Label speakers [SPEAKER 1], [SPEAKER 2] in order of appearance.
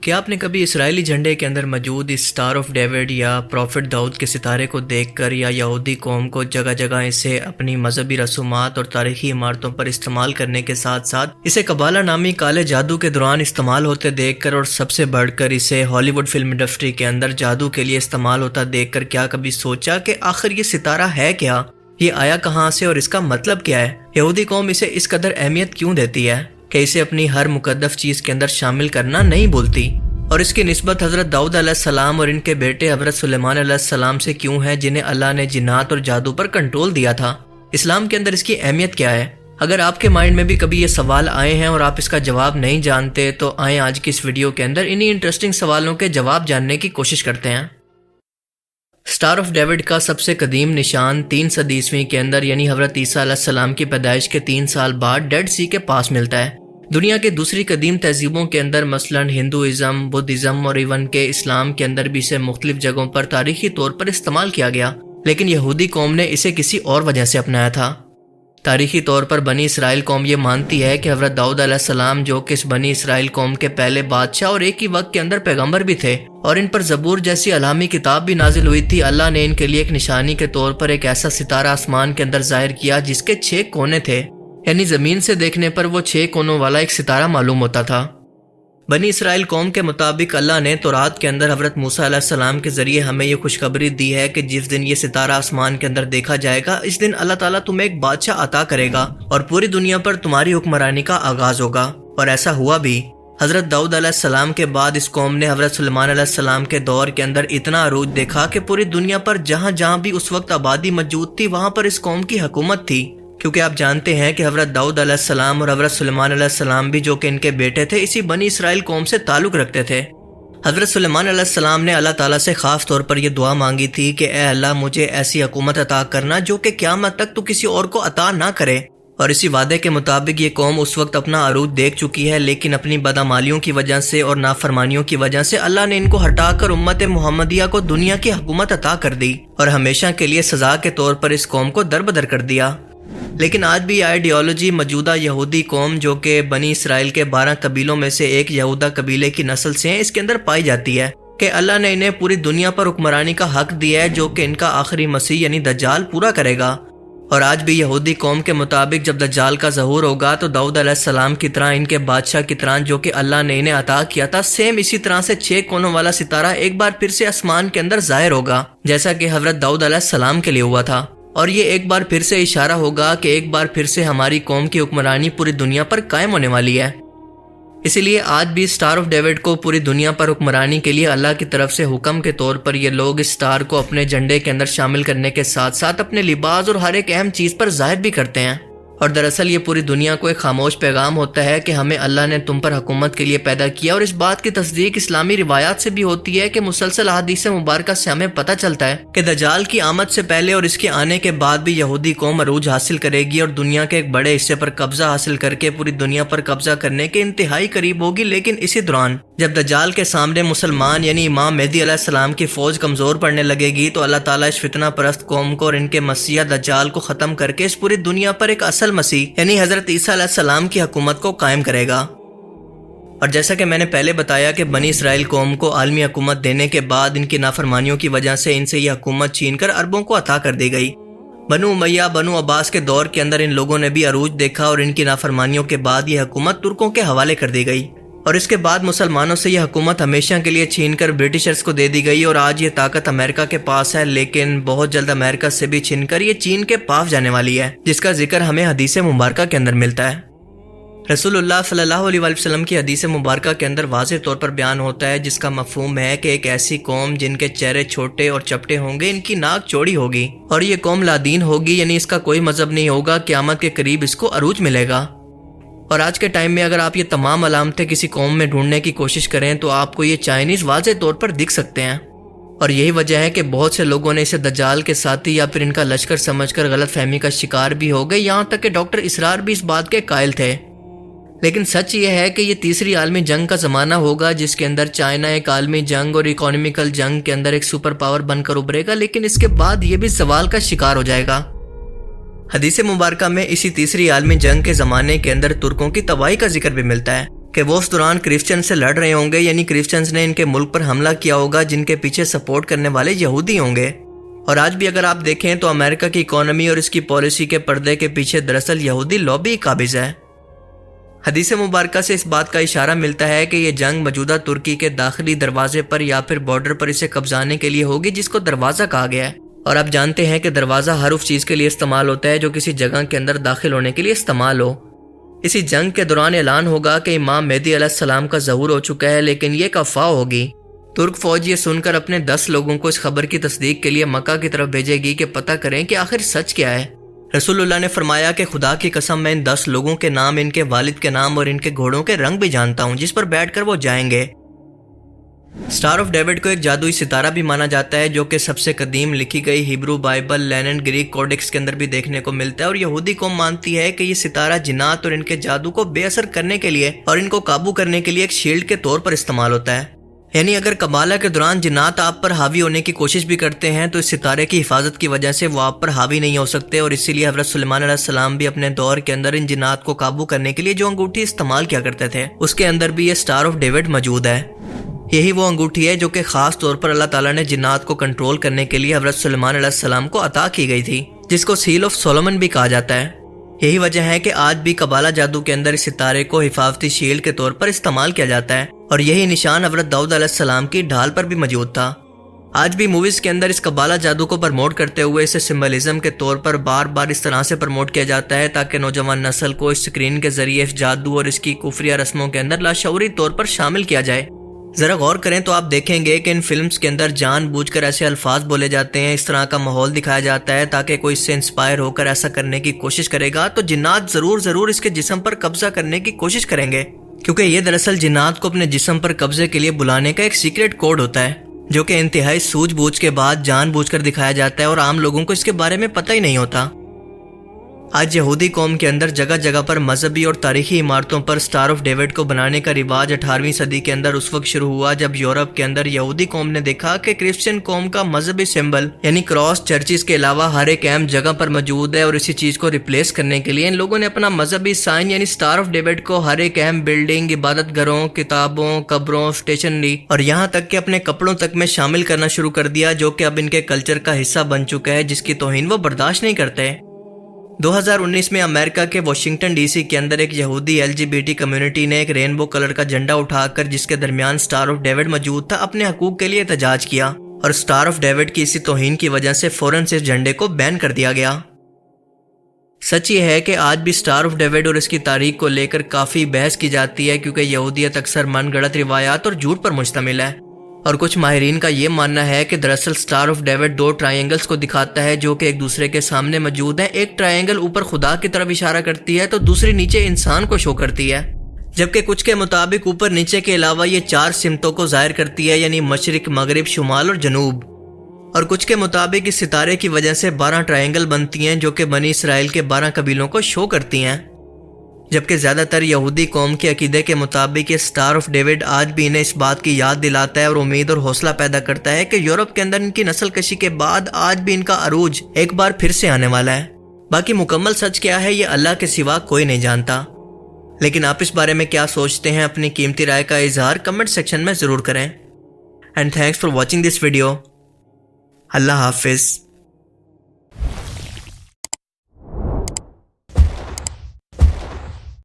[SPEAKER 1] کیا آپ نے کبھی اسرائیلی جھنڈے کے اندر موجود اس اسٹار آف ڈیوڈ یا پروفٹ داؤد کے ستارے کو دیکھ کر یا یہودی قوم کو جگہ جگہ اسے اپنی مذہبی رسومات اور تاریخی عمارتوں پر استعمال کرنے کے ساتھ ساتھ اسے قبالہ نامی کالے جادو کے دوران استعمال ہوتے دیکھ کر اور سب سے بڑھ کر اسے ہالی ووڈ فلم انڈسٹری کے اندر جادو کے لیے استعمال ہوتا دیکھ کر کیا کبھی سوچا کہ آخر یہ ستارہ ہے کیا؟ یہ آیا کہاں سے اور اس کا مطلب کیا ہے؟ یہودی قوم اسے اس قدر اہمیت کیوں دیتی ہے کہ اسے اپنی ہر مقدس چیز کے اندر شامل کرنا نہیں بھولتی؟ اور اس کی نسبت حضرت داؤد علیہ السلام اور ان کے بیٹے حضرت سلیمان علیہ السلام سے کیوں ہے جنہیں اللہ نے جنات اور جادو پر کنٹرول دیا تھا؟ اسلام کے اندر اس کی اہمیت کیا ہے؟ اگر آپ کے مائنڈ میں بھی کبھی یہ سوال آئے ہیں اور آپ اس کا جواب نہیں جانتے تو آئیں آج کی اس ویڈیو کے اندر انہی انٹرسٹنگ سوالوں کے جواب جاننے کی کوشش کرتے ہیں۔ اسٹار آف ڈیوڈ کا سب سے قدیم نشان 300 عیسوی کے اندر یعنی حضرت عیسیٰ علیہ السلام کی پیدائش کے 3 سال بعد ڈیڈ سی کے پاس ملتا ہے۔ دنیا کے دوسری قدیم تہذیبوں کے اندر مثلا ہندوازم، بدھزم اور ایون کے اسلام کے اندر بھی اسے مختلف جگہوں پر تاریخی طور پر استعمال کیا گیا، لیکن یہودی قوم نے اسے کسی اور وجہ سے اپنایا تھا۔ تاریخی طور پر بنی اسرائیل قوم یہ مانتی ہے کہ حضرت داؤد علیہ السلام جو کہ اس بنی اسرائیل قوم کے پہلے بادشاہ اور ایک ہی وقت کے اندر پیغمبر بھی تھے اور ان پر زبور جیسی الہامی کتاب بھی نازل ہوئی تھی، اللہ نے ان کے لیے ایک نشانی کے طور پر ایک ایسا ستارہ آسمان کے اندر ظاہر کیا جس کے 6 کونے تھے، یعنی زمین سے دیکھنے پر وہ 6 کونوں والا ایک ستارہ معلوم ہوتا تھا۔ بنی اسرائیل قوم کے مطابق اللہ نے تورات کے اندر حضرت موسیٰ علیہ السلام کے ذریعے ہمیں یہ خوشخبری دی ہے کہ جس دن یہ ستارہ آسمان کے اندر دیکھا جائے گا اس دن اللہ تعالیٰ تمہیں ایک بادشاہ عطا کرے گا اور پوری دنیا پر تمہاری حکمرانی کا آغاز ہوگا، اور ایسا ہوا بھی۔ حضرت داؤد علیہ السلام کے بعد اس قوم نے حضرت سلیمان علیہ السلام کے دور کے اندر اتنا عروج دیکھا کہ پوری دنیا پر جہاں جہاں بھی اس وقت آبادی موجود تھی وہاں پر اس قوم کی حکومت تھی، کیونکہ آپ جانتے ہیں کہ حضرت داؤد علیہ السلام اور حضرت سلیمان علیہ السلام بھی جو کہ ان کے بیٹے تھے اسی بنی اسرائیل قوم سے تعلق رکھتے تھے۔ حضرت سلیمان علیہ السلام نے اللہ تعالیٰ سے خاص طور پر یہ دعا مانگی تھی کہ اے اللہ مجھے ایسی حکومت عطا کرنا جو کہ قیامت تک تو کسی اور کو عطا نہ کرے، اور اسی وعدے کے مطابق یہ قوم اس وقت اپنا عروج دیکھ چکی ہے، لیکن اپنی بدعمالیوں کی وجہ سے اور نافرمانیوں کی وجہ سے اللہ نے ان کو ہٹا کر امت محمدیہ کو دنیا کی حکومت عطا کر دی اور ہمیشہ کے لیے سزا کے طور پر اس قوم کو دربدر کر دیا۔ لیکن آج بھی آئیڈیالوجی موجودہ یہودی قوم جو کہ بنی اسرائیل کے 12 قبیلوں میں سے ایک یہودا قبیلے کی نسل سے ہیں اس کے اندر پائی جاتی ہے کہ اللہ نے انہیں پوری دنیا پر حکمرانی کا حق دیا ہے جو کہ ان کا آخری مسیح یعنی دجال پورا کرے گا۔ اور آج بھی یہودی قوم کے مطابق جب دجال کا ظہور ہوگا تو داؤد علیہ السلام کی طرح ان کے بادشاہ کی طرح جو کہ اللہ نے انہیں عطا کیا تھا سیم اسی طرح سے 6 کونوں والا ستارہ ایک بار پھر سے آسمان کے اندر ظاہر ہوگا جیسا کہ حضرت داؤد علیہ السلام کے لیے ہوا تھا، اور یہ ایک بار پھر سے اشارہ ہوگا کہ ایک بار پھر سے ہماری قوم کی حکمرانی پوری دنیا پر قائم ہونے والی ہے۔ اسی لیے آج بھی اسٹار آف ڈیوڈ کو پوری دنیا پر حکمرانی کے لیے اللہ کی طرف سے حکم کے طور پر یہ لوگ اس اسٹار کو اپنے جھنڈے کے اندر شامل کرنے کے ساتھ ساتھ اپنے لباس اور ہر ایک اہم چیز پر ظاہر بھی کرتے ہیں، اور دراصل یہ پوری دنیا کو ایک خاموش پیغام ہوتا ہے کہ ہمیں اللہ نے تم پر حکومت کے لیے پیدا کیا، اور اس بات کی تصدیق اسلامی روایات سے بھی ہوتی ہے کہ مسلسل احادیث مبارکہ سے ہمیں پتہ چلتا ہے کہ دجال کی آمد سے پہلے اور اس کے آنے کے بعد بھی یہودی قوم عروج حاصل کرے گی اور دنیا کے ایک بڑے حصے پر قبضہ حاصل کر کے پوری دنیا پر قبضہ کرنے کے انتہائی قریب ہوگی۔ لیکن اسی دوران جب دجال کے سامنے مسلمان یعنی امام مہدی علیہ السلام کی فوج کمزور پڑنے لگے گی تو اللہ تعالیٰ اس فتنہ پرست قوم کو اور ان کے مسیح دجال کو ختم کر کے اس پوری دنیا پر ایک اصل مسیح یعنی حضرت عیسیٰ علیہ السلام کی حکومت کو قائم کرے گا۔ اور جیسا کہ میں نے پہلے بتایا کہ بنی اسرائیل قوم کو عالمی حکومت دینے کے بعد ان کی نافرمانیوں کی وجہ سے ان سے یہ حکومت چھین کر عربوں کو عطا کر دی گئی۔ بنو امیہ بنو عباس کے دور کے اندر ان لوگوں نے بھی عروج دیکھا اور ان کی نافرمانیوں کے بعد یہ حکومت ترکوں کے حوالے کر دی گئی، اور اس کے بعد مسلمانوں سے یہ حکومت ہمیشہ کے لیے چھین کر برٹشرز کو دے دی گئی، اور آج یہ طاقت امریکہ کے پاس ہے، لیکن بہت جلد امریکہ سے بھی چھین کر یہ چین کے پاس جانے والی ہے، جس کا ذکر ہمیں حدیث مبارکہ کے اندر ملتا ہے۔ رسول اللہ صلی اللہ علیہ وسلم کی حدیث مبارکہ کے اندر واضح طور پر بیان ہوتا ہے جس کا مفہوم ہے کہ ایک ایسی قوم جن کے چہرے چھوٹے اور چپٹے ہوں گے، ان کی ناک چوڑی ہوگی، اور یہ قوم لادین ہوگی یعنی اس کا کوئی مذہب نہیں ہوگا، قیامت کے قریب اس کو عروج ملے گا۔ اور آج کے ٹائم میں اگر آپ یہ تمام علامتیں کسی قوم میں ڈھونڈنے کی کوشش کریں تو آپ کو یہ چائنیز واضح طور پر دکھ سکتے ہیں، اور یہی وجہ ہے کہ بہت سے لوگوں نے اسے دجال کے ساتھی یا پھر ان کا لشکر سمجھ کر غلط فہمی کا شکار بھی ہو گئے، یہاں تک کہ ڈاکٹر اسرار بھی اس بات کے قائل تھے۔ لیکن سچ یہ ہے کہ یہ تیسری عالمی جنگ کا زمانہ ہوگا جس کے اندر چائنا ایک عالمی جنگ اور اکانومیکل جنگ کے اندر ایک سپر پاور بن کر ابھرے گا، لیکن اس کے بعد یہ بھی سوال کا شکار ہو جائے گا۔ حدیث مبارکہ میں اسی تیسری عالمی جنگ کے زمانے کے اندر ترکوں کی تباہی کا ذکر بھی ملتا ہے، کہ وہ اس دوران کرسچن سے لڑ رہے ہوں گے، یعنی کرسچنز نے ان کے ملک پر حملہ کیا ہوگا جن کے پیچھے سپورٹ کرنے والے یہودی ہوں گے۔ اور آج بھی اگر آپ دیکھیں تو امریکہ کی اکانومی اور اس کی پالیسی کے پردے کے پیچھے دراصل یہودی لابی قابض ہے۔ حدیث مبارکہ سے اس بات کا اشارہ ملتا ہے کہ یہ جنگ موجودہ ترکی کے داخلی دروازے پر یا پھر بارڈر پر اسے قبضانے کے لیے ہوگی، جس کو دروازہ کہا گیا ہے۔ اور آپ جانتے ہیں کہ دروازہ ہر اس چیز کے لیے استعمال ہوتا ہے جو کسی جگہ کے اندر داخل ہونے کے لیے استعمال ہو۔ اسی جنگ کے دوران اعلان ہوگا کہ امام مہدی علیہ السلام کا ظہور ہو چکا ہے، لیکن یہ ایک افواہ ہوگی۔ ترک فوج یہ سن کر اپنے 10 لوگوں کو اس خبر کی تصدیق کے لیے مکہ کی طرف بھیجے گی کہ پتہ کریں کہ آخر سچ کیا ہے۔ رسول اللہ نے فرمایا کہ خدا کی قسم میں ان 10 لوگوں کے نام، ان کے والد کے نام اور ان کے گھوڑوں کے رنگ بھی جانتا ہوں جس پر بیٹھ کر وہ جائیں گے۔ سٹار آف ڈیوڈ کو ایک جادوئی ستارہ بھی مانا جاتا ہے جو کہ سب سے قدیم لکھی گئی ہیبرو بائبل لینن گریک کوڈکس کے اندر بھی دیکھنے کو ملتا ہے، اور یہودی قوم مانتی ہے کہ یہ ستارہ جنات اور ان کے جادو کو بے اثر کرنے کے لیے اور ان کو قابو کرنے کے لیے ایک شیلڈ کے طور پر استعمال ہوتا ہے۔ یعنی اگر قبالہ کے دوران جنات آپ پر حاوی ہونے کی کوشش بھی کرتے ہیں تو اس ستارے کی حفاظت کی وجہ سے وہ آپ پر حاوی نہیں ہو سکتے، اور اسی لیے حضرت سلیمان علیہ السلام بھی اپنے دور کے اندر ان جنات کو قابو کرنے کے لیے جو انگوٹھی استعمال کیا کرتے تھے اس کے اندر بھی یہ سٹار آف ڈیوڈ موجود ہے۔ یہی وہ انگوٹھی ہے جو کہ خاص طور پر اللہ تعالیٰ نے جنات کو کنٹرول کرنے کے لیے حضرت سلیمان علیہ السلام کو عطا کی گئی تھی، جس کو سیل آف سولومن بھی کہا جاتا ہے۔ یہی وجہ ہے کہ آج بھی قبالہ جادو کے اندر اس ستارے کو حفاظتی شیلڈ کے طور پر استعمال کیا جاتا ہے، اور یہی نشان حضرت داؤد علیہ السلام کی ڈھال پر بھی موجود تھا۔ آج بھی موویز کے اندر اس قبالہ جادو کو پرموٹ کرتے ہوئے اسے سمبلزم کے طور پر بار بار اس طرح سے پرموٹ کیا جاتا ہے تاکہ نوجوان نسل کو اس سکرین کے ذریعے اس جادو اور اس کی کفریہ رسموں کے اندر لاشعوری طور پر شامل کیا جائے۔ ذرا غور کریں تو آپ دیکھیں گے کہ ان فلمز کے اندر جان بوجھ کر ایسے الفاظ بولے جاتے ہیں، اس طرح کا ماحول دکھایا جاتا ہے تاکہ کوئی اس سے انسپائر ہو کر ایسا کرنے کی کوشش کرے گا تو جنات ضرور اس کے جسم پر قبضہ کرنے کی کوشش کریں گے، کیونکہ یہ دراصل جنات کو اپنے جسم پر قبضے کے لیے بلانے کا ایک سیکریٹ کوڈ ہوتا ہے جو کہ انتہائی سوجھ بوجھ کے بعد جان بوجھ کر دکھایا جاتا ہے، اور عام لوگوں کو اس کے بارے میں پتہ ہی نہیں ہوتا۔ آج یہودی قوم کے اندر جگہ جگہ پر مذہبی اور تاریخی عمارتوں پر سٹار آف ڈیوڈ کو بنانے کا رواج 18ویں صدی کے اندر اس وقت شروع ہوا جب یورپ کے اندر یہودی قوم نے دیکھا کہ کرسچن قوم کا مذہبی سمبل یعنی کراس چرچز کے علاوہ ہر ایک اہم جگہ پر موجود ہے، اور اسی چیز کو ریپلیس کرنے کے لیے ان لوگوں نے اپنا مذہبی سائن یعنی سٹار آف ڈیوڈ کو ہر ایک اہم بلڈنگ، عبادت گھروں، کتابوں، قبروں، اسٹیشنری اور یہاں تک کہ اپنے کپڑوں تک میں شامل کرنا شروع کر دیا، جو کہ اب ان کے کلچر کا حصہ بن چکا ہے جس کی توہین وہ برداشت نہیں کرتے۔ 2019 میں امریکہ کے واشنگٹن ڈی سی کے اندر ایک یہودی LGBT کمیونٹی نے ایک رینبو کلر کا جھنڈا اٹھا کر جس کے درمیان سٹار آف ڈیوڈ موجود تھا اپنے حقوق کے لیے احتجاج کیا، اور سٹار آف ڈیوڈ کی اسی توہین کی وجہ سے فوراً سے اس جھنڈے کو بین کر دیا گیا۔ سچ یہ ہے کہ آج بھی سٹار آف ڈیوڈ اور اس کی تاریخ کو لے کر کافی بحث کی جاتی ہے، کیونکہ یہودیت اکثر من گڑت روایات اور جھوٹ پر مشتمل ہے، اور کچھ ماہرین کا یہ ماننا ہے کہ دراصل سٹار آف ڈیوڈ 2 ٹرائنگلز کو دکھاتا ہے جو کہ ایک دوسرے کے سامنے موجود ہیں۔ ایک ٹرائنگل اوپر خدا کی طرف اشارہ کرتی ہے تو دوسری نیچے انسان کو شو کرتی ہے، جبکہ کچھ کے مطابق اوپر نیچے کے علاوہ یہ 4 سمتوں کو ظاہر کرتی ہے، یعنی مشرق، مغرب، شمال اور جنوب، اور کچھ کے مطابق اس ستارے کی وجہ سے 12 ٹرائنگل بنتی ہیں جو کہ بنی اسرائیل کے 12 قبیلوں کو شو کرتی ہیں، جبکہ زیادہ تر یہودی قوم کے عقیدے کے مطابق یہ سٹار آف ڈیوڈ آج بھی انہیں اس بات کی یاد دلاتا ہے اور امید اور حوصلہ پیدا کرتا ہے کہ یورپ کے اندر ان کی نسل کشی کے بعد آج بھی ان کا عروج ایک بار پھر سے آنے والا ہے۔ باقی مکمل سچ کیا ہے یہ اللہ کے سوا کوئی نہیں جانتا، لیکن آپ اس بارے میں کیا سوچتے ہیں اپنی قیمتی رائے کا اظہار کمنٹ سیکشن میں ضرور کریں۔ And thanks for watching this video. اللہ حافظ۔